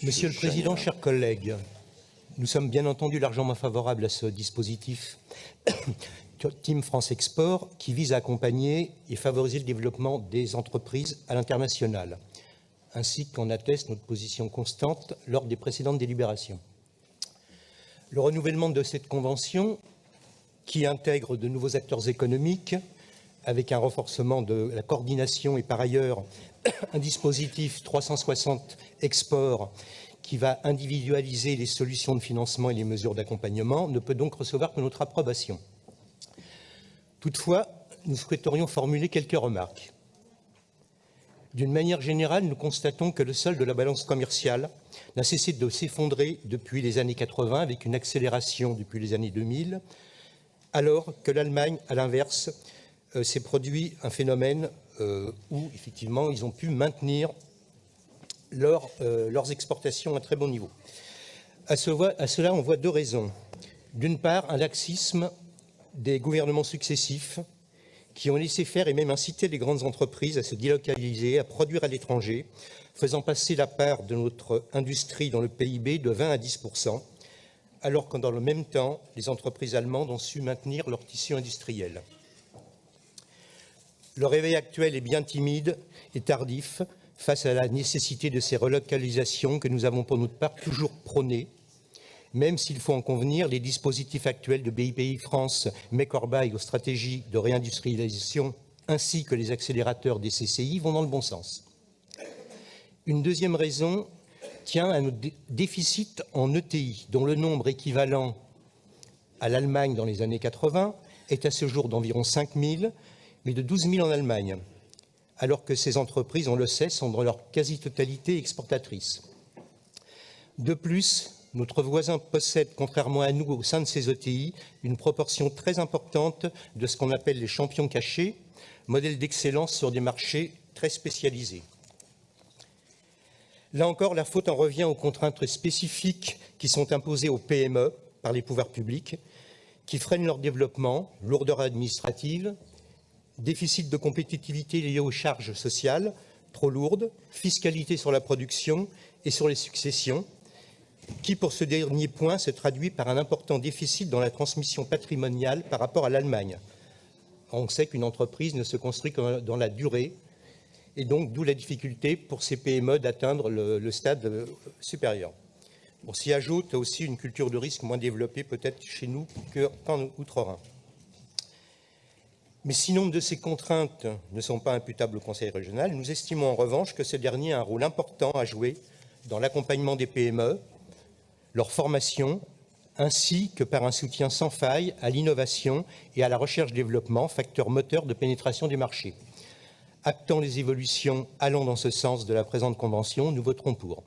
Monsieur le Président, chers collègues, nous sommes bien entendu largement favorables à ce dispositif Team France Export qui vise à accompagner et favoriser le développement des entreprises à l'international, ainsi qu'en atteste notre position constante lors des précédentes délibérations. Le renouvellement de cette convention, qui intègre de nouveaux acteurs économiques, avec un renforcement de la coordination et par ailleurs un dispositif 360 export qui va individualiser les solutions de financement et les mesures d'accompagnement, ne peut donc recevoir que notre approbation. Toutefois, nous souhaiterions formuler quelques remarques. D'une manière générale, nous constatons que le solde de la balance commerciale n'a cessé de s'effondrer depuis les années 80, avec une accélération depuis les années 2000, alors que l'Allemagne, à l'inverse, s'est produit un phénomène où, effectivement, ils ont pu maintenir leurs exportations à un très bon niveau. À cela, on voit deux raisons. D'une part, un laxisme des gouvernements successifs qui ont laissé faire et même incité les grandes entreprises à se délocaliser, à produire à l'étranger, faisant passer la part de notre industrie dans le PIB de 20 à 10%, alors que dans le même temps, les entreprises allemandes ont su maintenir leur tissu industriel. Le réveil actuel est bien timide et tardif face à la nécessité de ces relocalisations que nous avons pour notre part toujours prônées, même s'il faut en convenir, les dispositifs actuels de BPI France, Make or Buy aux stratégies de réindustrialisation, ainsi que les accélérateurs des CCI vont dans le bon sens. Une deuxième raison tient à nos déficits en ETI, dont le nombre équivalent à l'Allemagne dans les années 80 est à ce jour d'environ 5 000, mais de 12 000 en Allemagne, alors que ces entreprises, on le sait, sont dans leur quasi-totalité exportatrices. De plus, notre voisin possède, contrairement à nous, au sein de ces ETI, une proportion très importante de ce qu'on appelle les champions cachés, modèles d'excellence sur des marchés très spécialisés. Là encore, la faute en revient aux contraintes spécifiques qui sont imposées aux PME par les pouvoirs publics, qui freinent leur développement, lourdeur administrative, déficit de compétitivité lié aux charges sociales trop lourdes, fiscalité sur la production et sur les successions, qui, pour ce dernier point, se traduit par un important déficit dans la transmission patrimoniale par rapport à l'Allemagne. On sait qu'une entreprise ne se construit que dans la durée, et donc d'où la difficulté pour ces PME d'atteindre le stade supérieur. On s'y ajoute aussi une culture de risque moins développée peut-être chez nous qu'en Outre-Rhin. Mais si nombre de ces contraintes ne sont pas imputables au Conseil régional, nous estimons en revanche que ce dernier a un rôle important à jouer dans l'accompagnement des PME, leur formation, ainsi que par un soutien sans faille à l'innovation et à la recherche-développement, facteur moteur de pénétration du marché. Actant les évolutions allant dans ce sens de la présente convention, nous voterons pour.